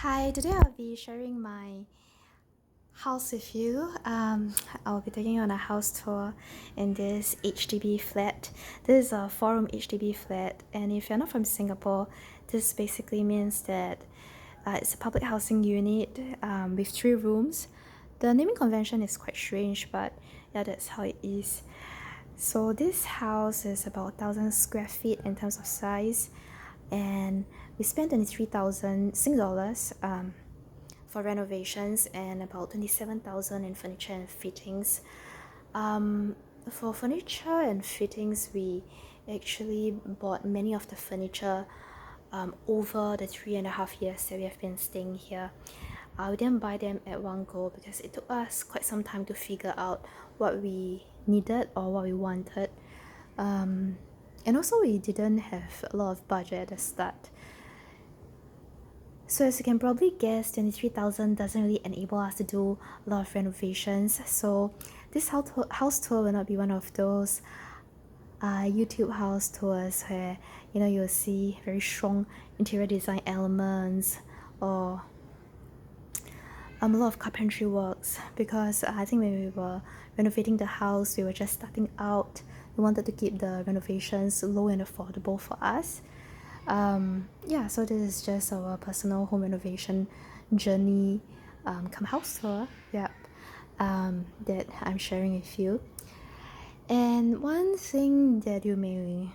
Hi, today I'll be sharing my house with you. I'll be taking you on a house tour in this HDB flat. This is a 4-room HDB flat, and if you're not from Singapore, this basically means that it's a public housing unit with 3 rooms. The naming convention is quite strange, but yeah, that's how it is. So this house is about 1,000 square feet in terms of size, and we spent 23,000 Sing dollars for renovations and about 27,000 in furniture and fittings. For furniture and fittings, we actually bought many of the furniture over the 3.5 years that we have been staying here. We didn't buy them at one go because it took us quite some time to figure out what we needed or what we wanted. And also we didn't have a lot of budget at the start. So as you can probably guess, 23,000 doesn't really enable us to do a lot of renovations. So this house tour will not be one of those YouTube house tours where you'll see very strong interior design elements or a lot of carpentry works, because I think when we were renovating the house, we were just starting out. We wanted to keep the renovations low and affordable for us. Yeah, so this is just our personal home renovation journey, come house tour, that I'm sharing with you. And one thing that you may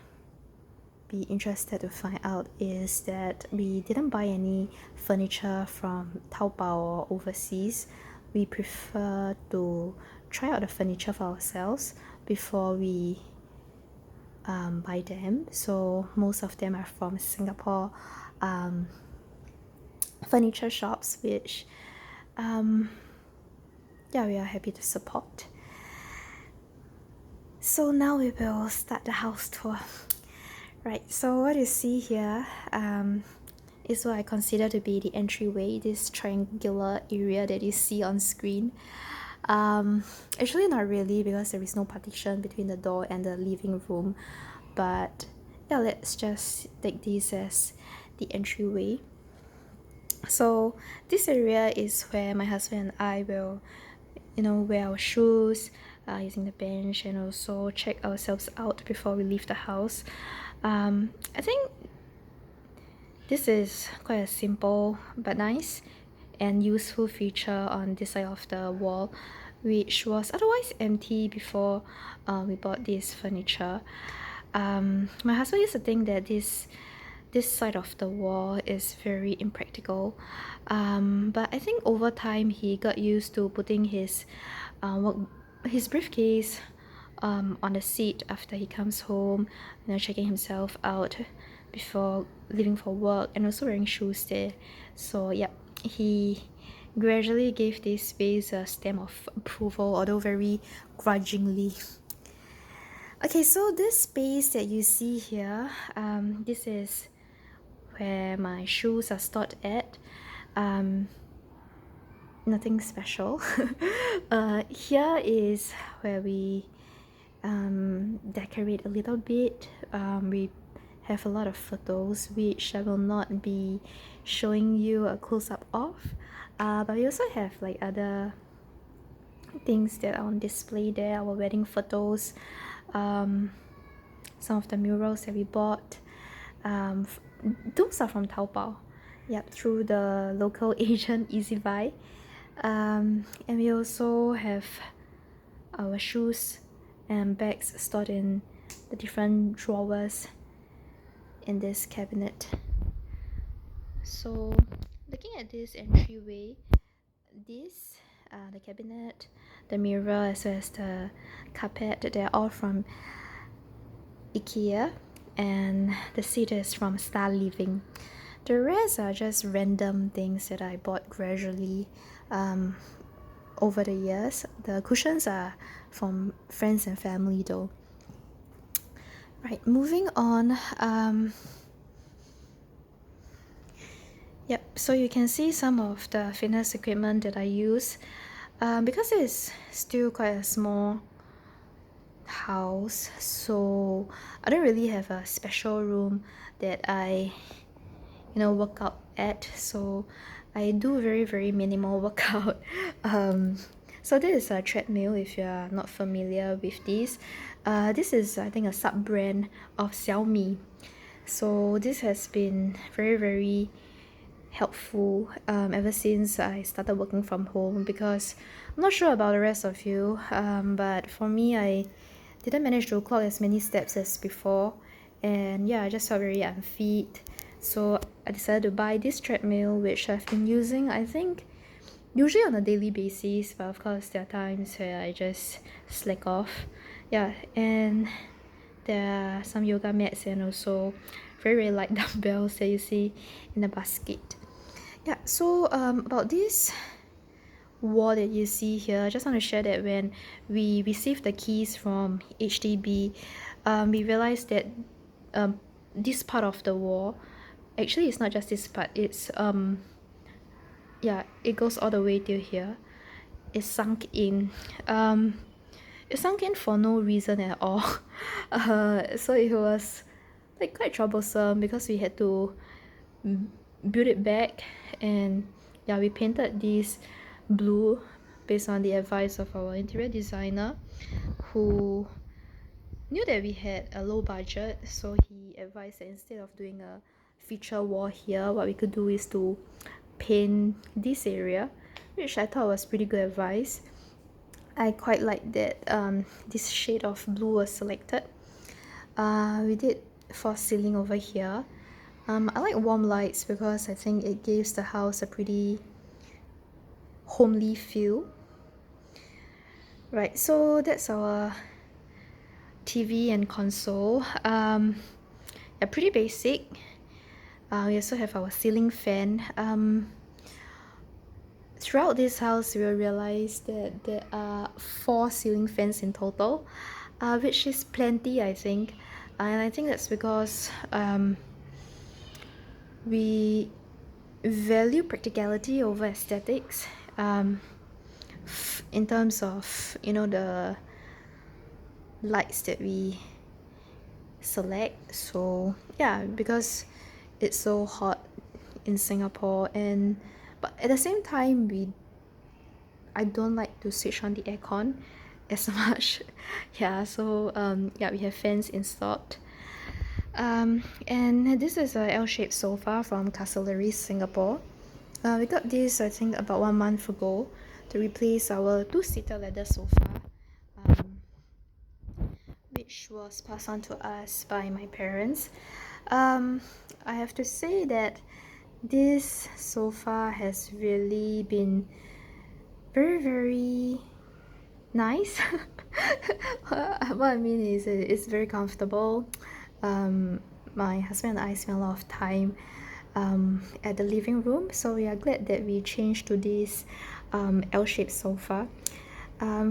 be interested to find out is that we didn't buy any furniture from Taobao or overseas. We prefer to try out the furniture for ourselves before we buy them. So most of them are from Singapore furniture shops, which yeah, we are happy to support. So now we will start the house tour. Right, so what you see here is what I consider to be the entryway, this triangular area that you see on screen. Actually not really, because there is no partition between the door and the living room, but yeah, let's just take this as the entryway. So this area is where my husband and I will wear our shoes using the bench, and also check ourselves out before we leave the house. I think this is quite a simple but nice and useful feature on this side of the wall, which was otherwise empty before we bought this furniture. My husband used to think that this side of the wall is very impractical, but I think over time he got used to putting his briefcase on the seat after he comes home, checking himself out before leaving for work, and also wearing shoes there. So yeah, he gradually gave this space a stamp of approval, although very grudgingly. Okay, so this space that you see here, this is where my shoes are stored at. Nothing special. Here is where we decorate a little bit. We have a lot of photos which I will not be showing you a close-up of, but we also have like other things that are on display there, our wedding photos, some of the murals that we bought. Those are from Taobao, yep, through the local agent Easybuy. And we also have our shoes and bags stored in the different drawers in this cabinet. So looking at this entryway, the cabinet, the mirror, as well as the carpet, they're all from IKEA, and the seat is from Star Living. The rest are just random things that I bought gradually over the years. The cushions are from friends and family though. Right, moving on. Yep, so you can see some of the fitness equipment that I use. Because it's still quite a small house, so I don't really have a special room that I work out at. So I do very minimal workout. So this is a treadmill if you are not familiar with this. This is, I think, a sub-brand of Xiaomi. So this has been very helpful ever since I started working from home, because I'm not sure about the rest of you, but for me, I didn't manage to clock as many steps as before, and yeah, I just felt very unfit. So I decided to buy this treadmill, which I've been using, I think, usually on a daily basis, but of course there are times where I just slack off. Yeah, and there are some yoga mats and also very light dumbbells that you see in the basket. Yeah, so about this wall that you see here, I just want to share that when we received the keys from HDB, we realized that this part of the wall, actually it's not just this part, it's yeah, it goes all the way till here. It's sunk in. It sunk in for no reason at all. So it was like quite troublesome because we had to build it back, and yeah, we painted this blue based on the advice of our interior designer, who knew that we had a low budget, so he advised that instead of doing a feature wall here, what we could do is to paint this area, which I thought was pretty good advice. I quite like that this shade of blue was selected. We did false ceiling over here. I like warm lights because I think it gives the house a pretty homely feel. Right, so that's our TV and console. Yeah, pretty basic. We also have our ceiling fan. Throughout this house, we will realize that there are 4 ceiling fans in total, which is plenty, I think. And I think that's because we value practicality over aesthetics, in terms of, you know, the lights that we select. So yeah, because it's so hot in Singapore, but at the same time, I don't like to switch on the aircon as much. Yeah, so yeah, we have fans installed. And this is a L-shaped sofa from Castlery, Singapore. We got this, I think, about 1 month ago to replace our 2-seater leather sofa, which was passed on to us by my parents. I have to say that this sofa has really been very nice. What I mean is it's very comfortable. My husband and I spent a lot of time at the living room, so we are glad that we changed to this L-shaped sofa.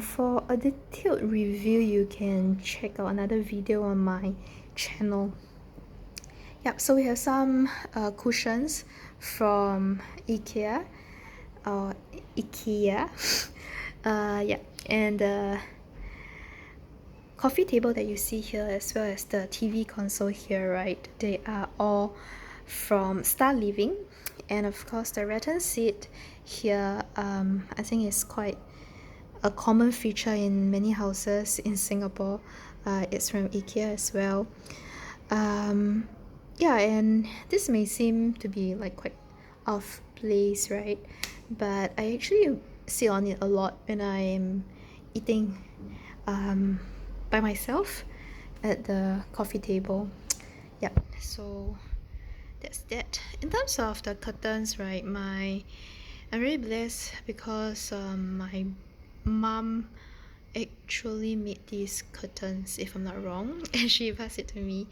For a detailed review, you can check out another video on my channel. Yep, so we have some cushions from IKEA. Yeah, and the coffee table that you see here, as well as the TV console here, right, they are all from Star Living. And of course the rattan seat here, I think is quite a common feature in many houses in Singapore. It's from IKEA as well. Yeah, and this may seem to be like quite off place, right, but I actually sit on it a lot when I'm eating by myself at the coffee table. Yeah, so that's that. In terms of the curtains, right, I'm really blessed because my mom actually made these curtains, if I'm not wrong, and she passed it to me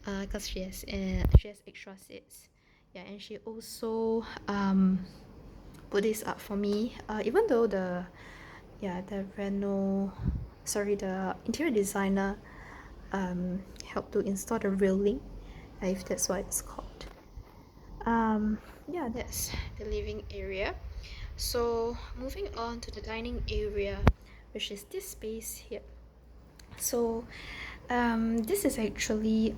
because she has extra sets. Yeah, and she also put this up for me, even though the interior designer helped to install the railing, if that's what it's called. Yeah, that's the living area. So moving on to the dining area, which is this space here. So this is actually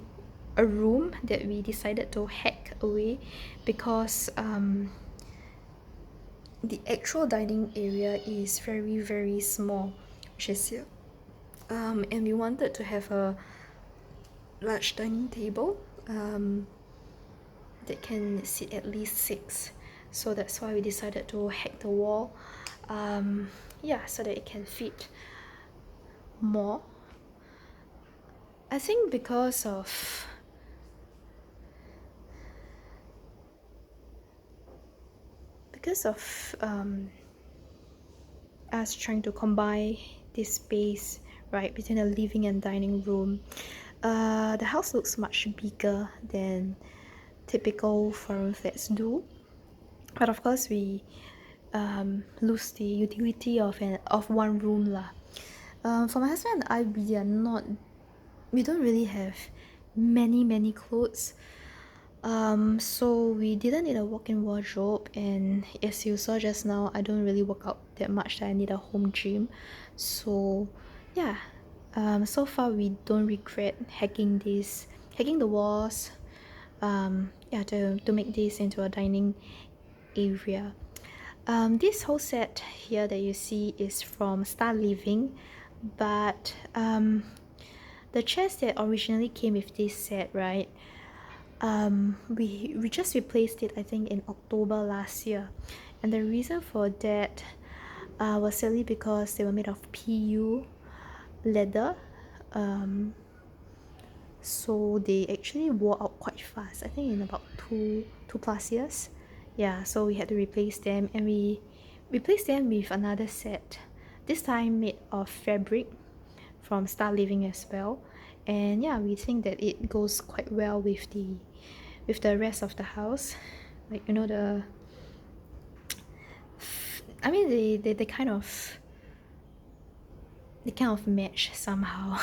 a room that we decided to hack away because the actual dining area is very, very small, which is here. And we wanted to have a large dining table that can sit at least 6. So that's why we decided to hack the wall, yeah, so that it can fit more. I think because of us trying to combine this space, right, between the living and dining room, the house looks much bigger than typical foreign flats do. But of course, we lose the utility of one room lah. For my husband and I, we don't really have many clothes. So we didn't need a walk-in wardrobe, and as you saw just now, I don't really work out that much that I need a home gym. So yeah, so far we don't regret hacking the walls, yeah, to make this into a dining area. This whole set here that you see is from Star Living, but the chairs that originally came with this set, right, we just replaced it, I think, in October last year. And the reason for that was simply because they were made of PU leather, so they actually wore out quite fast, I think in about two plus years. Yeah, so we had to replace them, and we replaced them with another set, this time made of fabric from Star Living as well. And yeah, we think that it goes quite well with the rest of the house, like, you know, I mean, they kind of match somehow.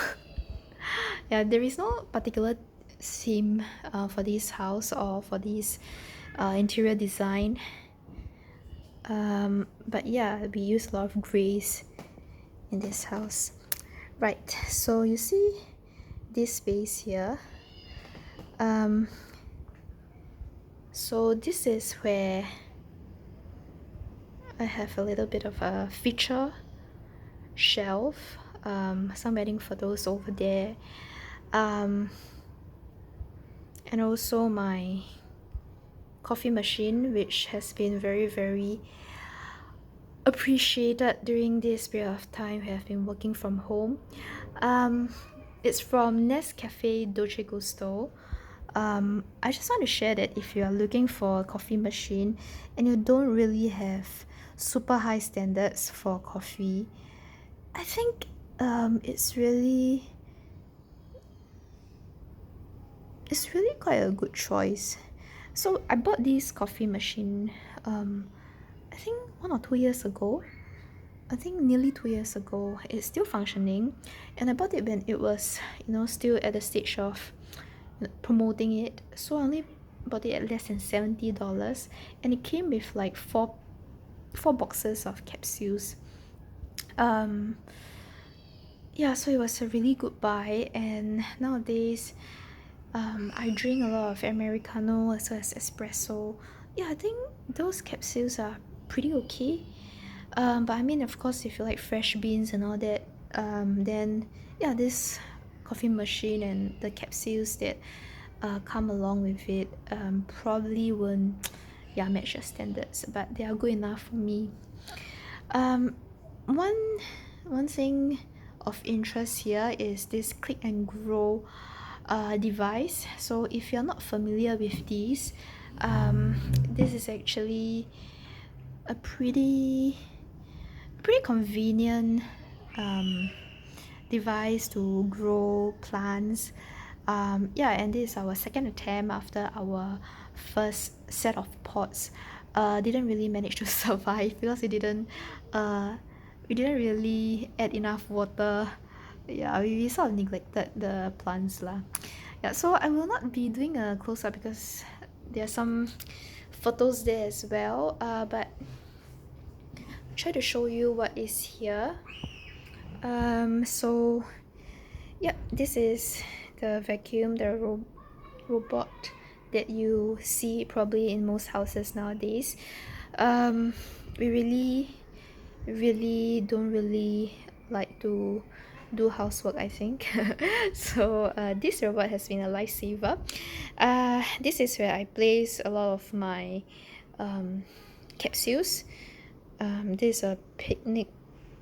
Yeah, there is no particular theme for this house or for this interior design, but yeah, we use a lot of grays in this house. Right, so you see this space here. So this is where I have a little bit of a feature shelf, some wedding photos over there, and also my coffee machine, which has been very appreciated during this period of time we have been working from home. It's from Nescafe Dolce Gusto. I just want to share that if you are looking for a coffee machine and you don't really have super high standards for coffee, I think it's really quite a good choice. So I bought this coffee machine I think 1 or 2 years ago. I think nearly 2 years ago. It's still functioning, and I bought it when it was, still at the stage of promoting it. So I only bought it at less than $70, and it came with like four boxes of capsules. Yeah, so it was a really good buy. And nowadays I drink a lot of Americano as well as espresso. Yeah, I think those capsules are pretty okay. But I mean, of course, if you like fresh beans and all that, then yeah, this coffee machine and the capsules that come along with it probably won't match your standards, but they are good enough for me. One thing of interest here is this click and grow device. So if you're not familiar with these, this is actually a pretty convenient device to grow plants. Yeah, and this is our second attempt after our first set of pots. Didn't really manage to survive because we didn't really add enough water. Yeah, we sort of neglected the plants lah. Yeah, so I will not be doing a close-up because there are some photos there as well, but I'll try to show you what is here. So yeah, this is the vacuum, the robot that you see probably in most houses nowadays. we really don't really like to do housework, I think. So this robot has been a lifesaver. This is where I place a lot of my capsules. This is a picnic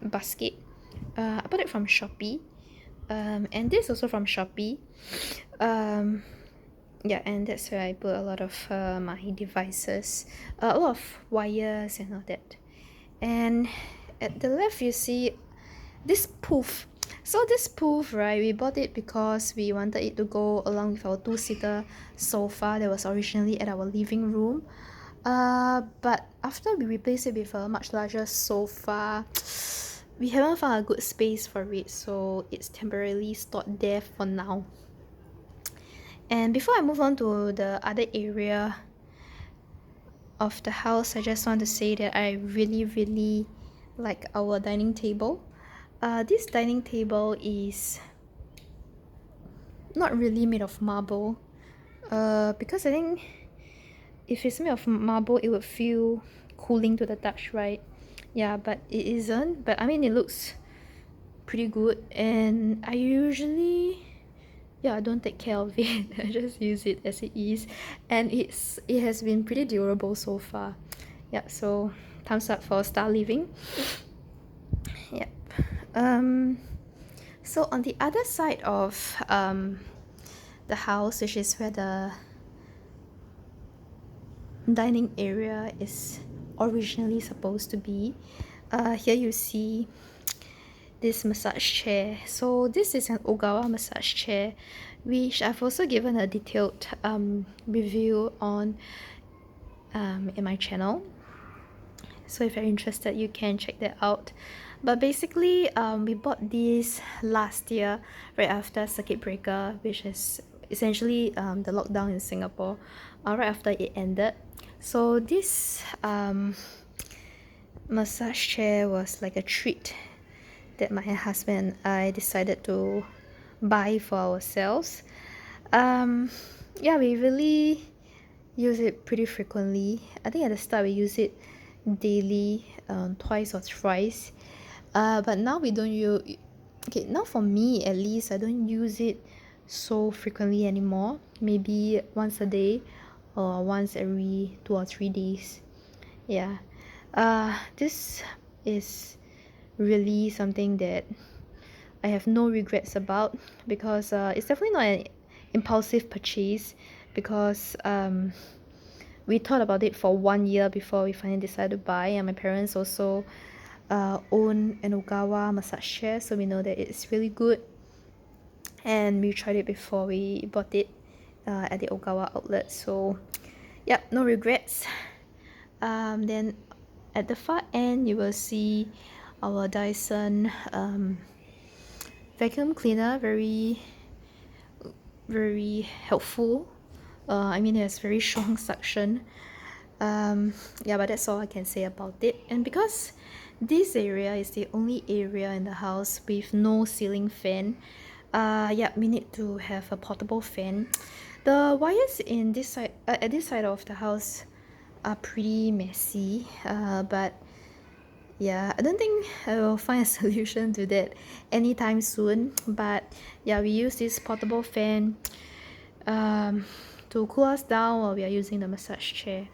basket. I bought it from Shopee. And this also from Shopee. Yeah, and that's where I put a lot of my devices, a lot of wires and all that. And at the left you see this poof. So this poof, right, we bought it because we wanted it to go along with our two-seater sofa that was originally at our living room. But after we replaced it with a much larger sofa, we haven't found a good space for it, so it's temporarily stored there for now. And before I move on to the other area of the house, I just want to say that I really like our dining table. This dining table is not really made of marble, because I think if it's made of marble it would feel cooling to the touch, right? Yeah, but it isn't. But I mean, it looks pretty good, and I usually, yeah, I don't take care of it. I just use it as it is, and it has been pretty durable so far. Yeah, so thumbs up for Star Living. Yep. So on the other side of the house, which is where the dining area is originally supposed to be, here you see this massage chair. So this is an Ogawa massage chair, which I've also given a detailed review on in my channel. So if you're interested, you can check that out. But basically, we bought this last year, right after circuit breaker, which is essentially the lockdown in Singapore, right after it ended. So this massage chair was like a treat that my husband and I decided to buy for ourselves. Yeah, we really use it pretty frequently. I think at the start we use it daily, twice or thrice. But now we don't use. Okay, now for me at least, I don't use it so frequently anymore. Maybe once a day, or once every 2 or 3 days. Yeah. This is really something that I have no regrets about, because it's definitely not an impulsive purchase, because we thought about it for 1 year before we finally decided to buy, and my parents also own an Ogawa massage chair, so we know that it's really good, and we tried it before we bought it at the Ogawa outlet. So yep, no regrets. Then at the far end you will see our Dyson vacuum cleaner, very helpful. I mean, it has very strong suction. Yeah, but that's all I can say about it. And because this area is the only area in the house with no ceiling fan, yeah, we need to have a portable fan. The wires in this side, at this side of the house, are pretty messy, but yeah, I don't think I will find a solution to that anytime soon. But yeah, we use this portable fan to cool us down while we are using the massage chair.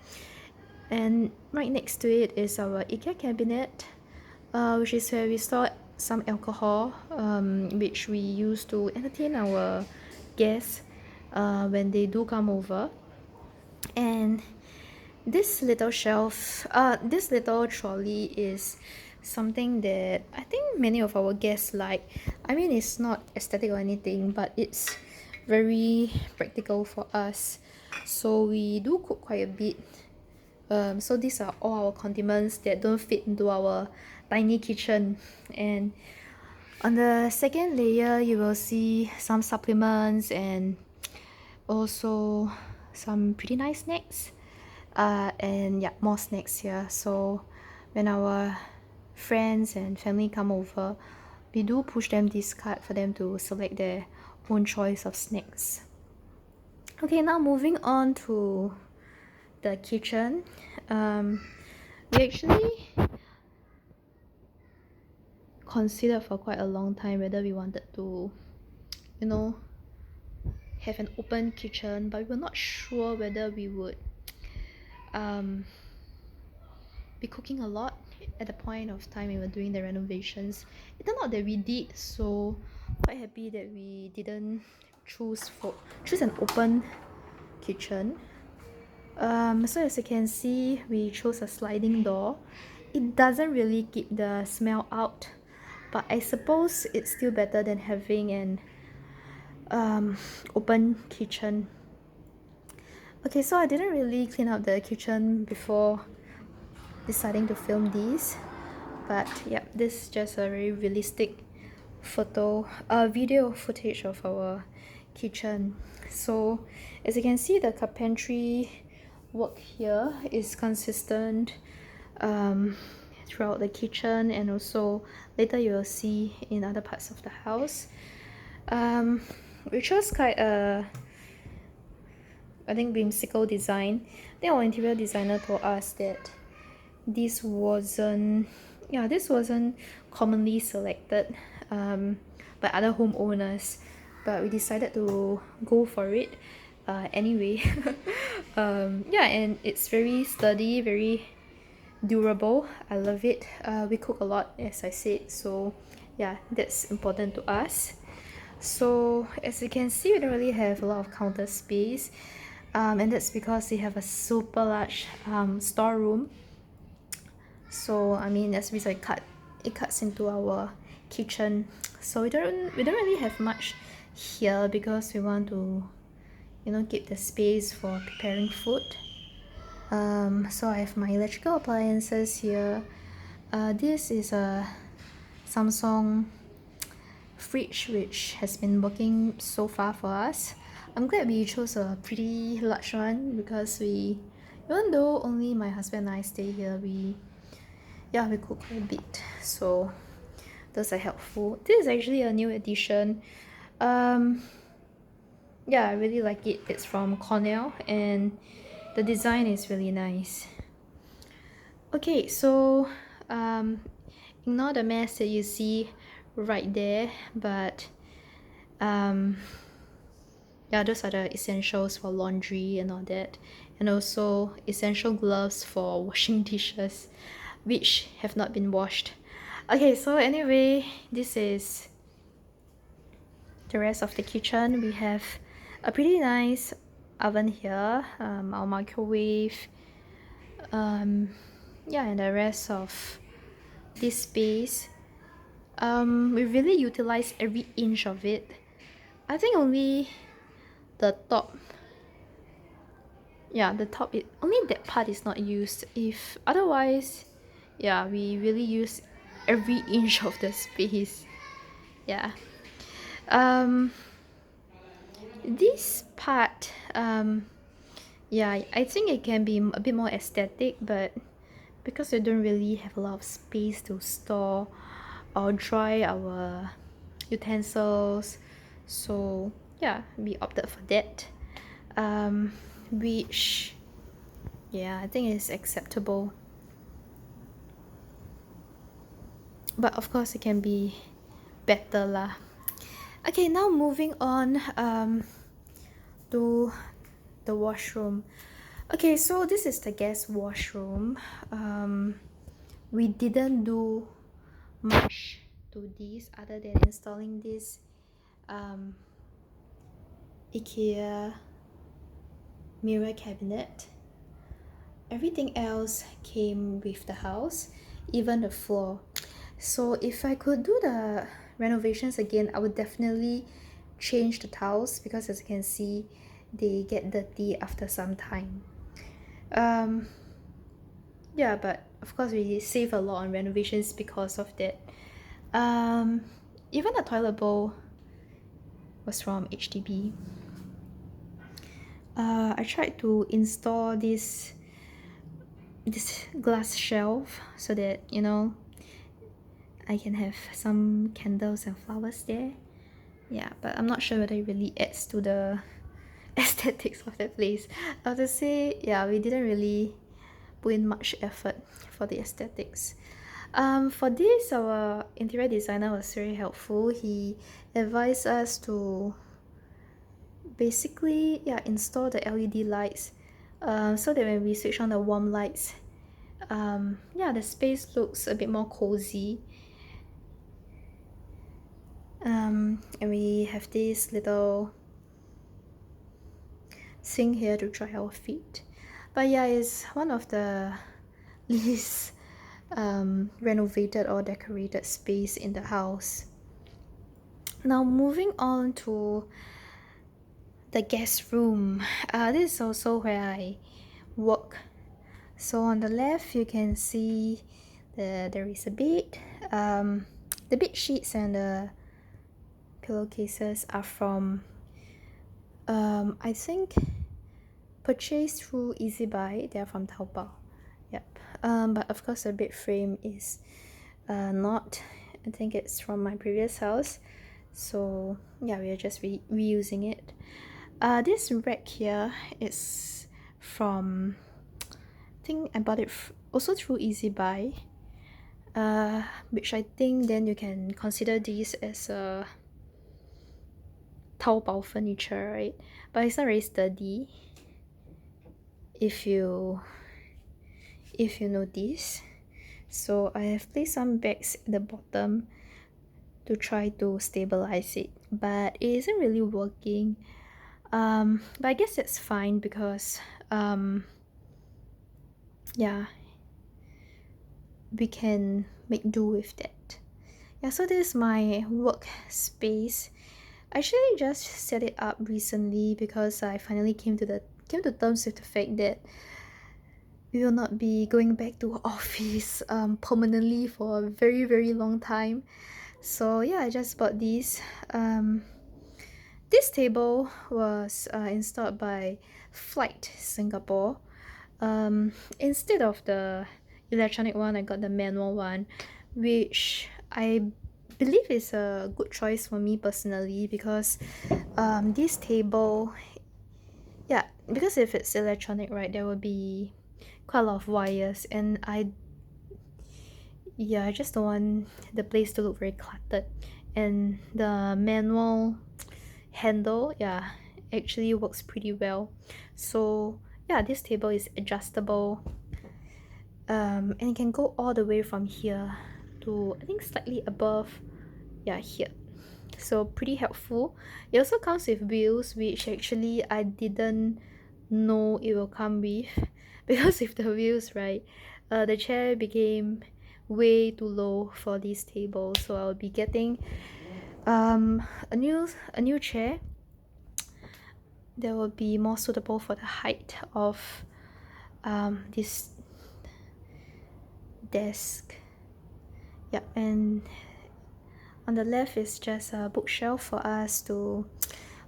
And right next to it is our IKEA cabinet, which is where we store some alcohol, which we use to entertain our guests when they do come over. And this little shelf, this little trolley is something that I think many of our guests like. I mean, it's not aesthetic or anything, but it's very practical for us. So we do cook quite a bit. So these are all our condiments that don't fit into our tiny kitchen. And on the second layer, you will see some supplements and also some pretty nice snacks. And yeah, more snacks here. So when our friends and family come over, we do push them this cart for them to select their own choice of snacks. Okay, now moving on to the kitchen. we actually considered for quite a long time whether we wanted to, you know, have an open kitchen, but we were not sure whether we would be cooking a lot at the point of time we were doing the renovations. It turned out that we did, so quite happy that we didn't choose an open kitchen. So as you can see, we chose a sliding door. It doesn't really keep the smell out, but I suppose it's still better than having an open kitchen. Okay, so I didn't really clean up the kitchen before deciding to film these, but yeah, this is just a very realistic video footage of our kitchen. So as you can see, the carpentry work here is consistent throughout the kitchen, and also later you will see in other parts of the house. Which was quite a, I think, whimsical design. I think our interior designer told us that this wasn't commonly selected by other homeowners, but we decided to go for it anyway. Yeah, and it's very sturdy, very durable. I love it. We cook a lot, as I said, so yeah, that's important to us. So as you can see, we don't really have a lot of counter space, and that's because we have a super large storeroom. So I mean, as we said, it cuts into our kitchen, so we don't really have much here because we want to, you know, keep the space for preparing food. So I have my electrical appliances here. This is a Samsung fridge which has been working so far for us. I'm glad we chose a pretty large one because even though only my husband and I stay here, we cook a bit, so those are helpful. This is actually a new addition. Yeah, I really like it. It's from Cornell and the design is really nice. Okay, so ignore the mess that you see right there, but yeah, those are the essentials for laundry and all that, and also essential gloves for washing dishes which have not been washed. Okay, so anyway, this is the rest of the kitchen. We have a pretty nice oven here, our microwave, yeah, and the rest of this space. We really utilize every inch of it. I think only the top, only that part is not used. If otherwise, yeah, we really use every inch of the space. Yeah. This part, yeah, I think it can be a bit more aesthetic, but because we don't really have a lot of space to store or dry our utensils, so yeah, we opted for that, which, yeah, I think is acceptable, but of course it can be better lah. Okay, now moving on to the washroom. Okay, so this is the guest washroom. We didn't do much to this other than installing this IKEA mirror cabinet. Everything else came with the house, even the floor. So if I could do the renovations again, I would definitely change the tiles because, as you can see, they get dirty after some time. Yeah, but of course we save a lot on renovations because of that. Even the toilet bowl was from HDB. I tried to install this glass shelf so that, you know, I can have some candles and flowers there. Yeah, but I'm not sure whether it really adds to the aesthetics of that place. I have to say, yeah, we didn't really put in much effort for the aesthetics. For this, our interior designer was very helpful. He advised us to basically install the LED lights, so that when we switch on the warm lights, the space looks a bit more cozy. And we have this little sink here to dry our feet. But yeah, it's one of the least renovated or decorated space in the house. Now moving on to the guest room. This is also where I work. So on the left you can see there is a bed. The bed sheets and the pillowcases are from I think purchased through Ezbuy. They're from Taobao. Yep. But of course the bed frame is not. I think it's from my previous house. So yeah, we are just reusing it. This rack here is from, I think I bought it also through Ezbuy, which I think then you can consider this as a Taobao furniture, right? But it's not very sturdy, if you notice. So I have placed some bags at the bottom to try to stabilize it, but it isn't really working. But I guess it's fine because we can make do with that. So this is my workspace. I actually just set it up recently because I finally came to terms with the fact that we will not be going back to office permanently for a very, very long time. So yeah, I just bought this. This table was installed by Flight Singapore. Instead of the electronic one, I got the manual one, which I believe is a good choice for me personally, because this table, because if it's electronic, right, there will be quite a lot of wires, and I just don't want the place to look very cluttered. And the manual handle actually works pretty well. So this table is adjustable, and it can go all the way from here to I think slightly above here. So pretty helpful. It also comes with wheels, which actually I didn't know it will come with, because with the wheels, right, the chair became way too low for this table. So I'll be getting a new chair that will be more suitable for the height of this desk. And on the left is just a bookshelf for us to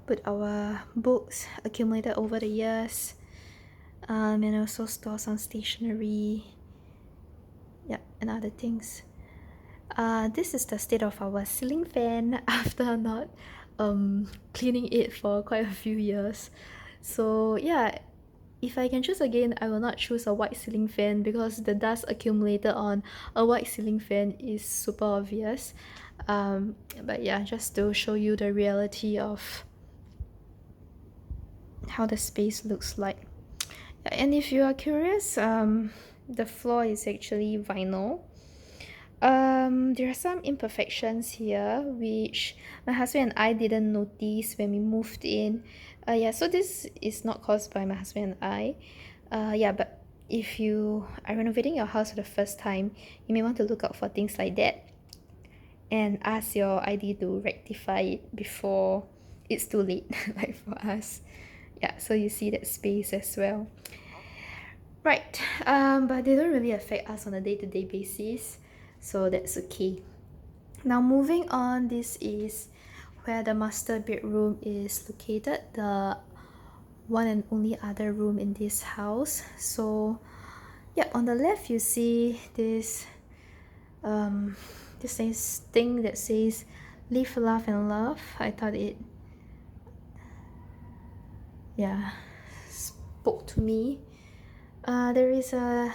put our books accumulated over the years, and also store some stationery and other things. This is the state of our ceiling fan after not cleaning it for quite a few years. So if I can choose again, I will not choose a white ceiling fan, because the dust accumulated on a white ceiling fan is super obvious. But just to show you the reality of how the space looks like. And if you are curious, the floor is actually vinyl. There are some imperfections here which my husband and I didn't notice when we moved in. So this is not caused by my husband and I. But if you are renovating your house for the first time, you may want to look out for things like that and ask your ID to rectify it before it's too late, like for us. So you see that space as well. Right, but they don't really affect us on a day-to-day basis, so that's okay. Now moving on, this is where the master bedroom is located, the one and only other room in this house. So on the left you see this thing that says live, laugh and love. I thought it spoke to me. There is a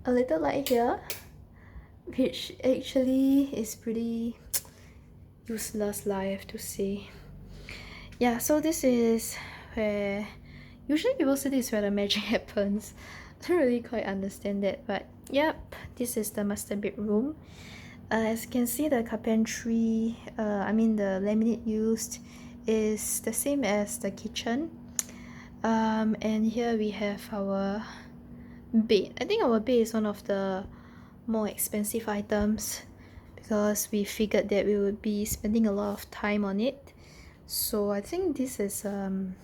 little light here, which actually is pretty useless lah, I have to say. Yeah, so this is where usually people say this is where the magic happens. I don't really quite understand that, but yep, this is the master bedroom. As you can see, the carpentry, the laminate used is the same as the kitchen. And here we have our bed. I think our bed is one of the more expensive items because we figured that we would be spending a lot of time on it. So I think this is around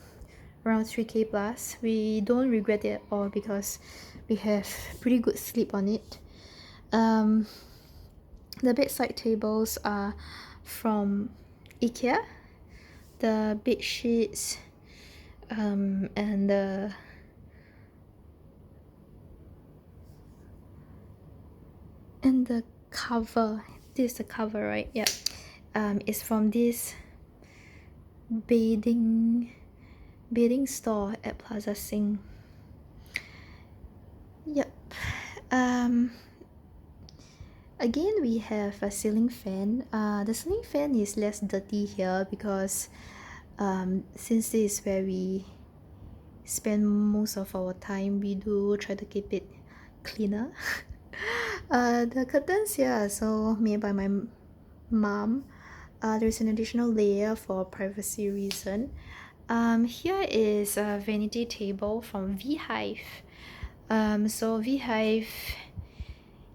3k plus. We don't regret it at all because we have pretty good sleep on it. The bedside tables are from IKEA. The bed sheets and the cover, this is the cover, right? Yeah. It's from this bathing store at Plaza Sing. Yep. Again, we have a ceiling fan. The ceiling fan is less dirty here because since this is where we spend most of our time, we do try to keep it cleaner. The curtains here are also made by my mom. There's an additional layer for privacy reason. Here is a vanity table from Beehive. So Beehive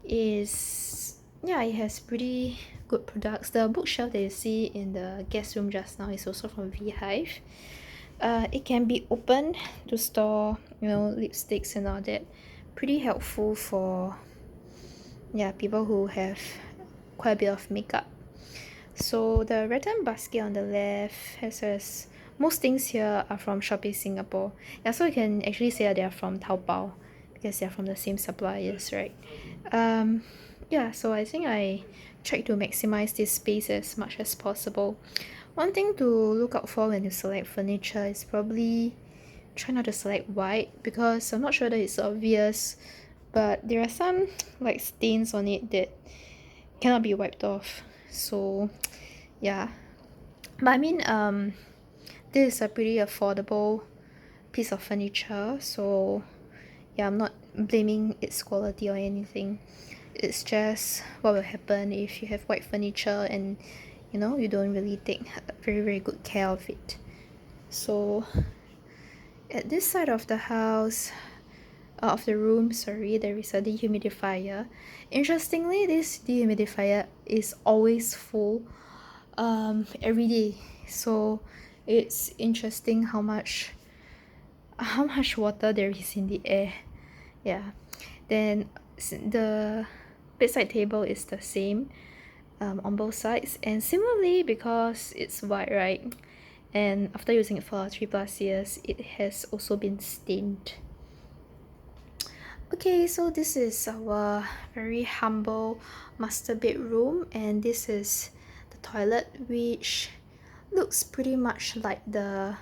is, yeah, it has pretty good products. The bookshelf that you see in the guest room just now is also from Beehive. It can be opened to store, lipsticks and all that. Pretty helpful for, yeah, people who have quite a bit of makeup. So the rattan basket on the left has most things here are from Shopee Singapore. Yeah, so you can actually say that they are from Taobao because they are from the same suppliers, right? Yeah, so I think I tried to maximize this space as much as possible. One thing to look out for when you select furniture is probably try not to select white because I'm not sure that it's obvious, but there are some like stains on it that cannot be wiped off. So yeah, but I mean this is a pretty affordable piece of furniture, so yeah, I'm not blaming its quality or anything. It's just what will happen if you have white furniture and you don't really take very very good care of it. So at this side of the house, of the room, sorry, there is a dehumidifier. Interestingly, this dehumidifier is always full every day, so it's interesting how much water there is in the air. Yeah, then the bedside table is the same on both sides, and similarly because it's white, right, and after using it for 3+ years, it has also been stained. Okay, so this is our very humble master bedroom, and this is the toilet, which looks pretty much like the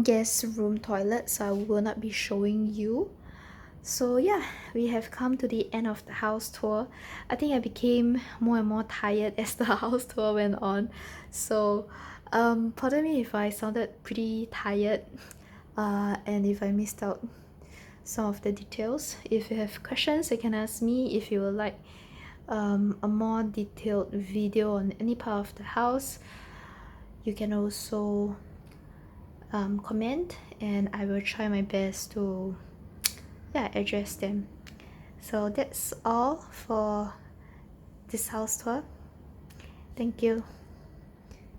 guest room toilet, so I will not be showing you. So yeah, we have come to the end of the house tour. I think I became more and more tired as the house tour went on, so pardon me if I sounded pretty tired and if I missed out some of the details. If you have questions, you can ask me. If you would like a more detailed video on any part of the house, you can also comment, and I will try my best to address them. So that's all for this house tour. Thank you.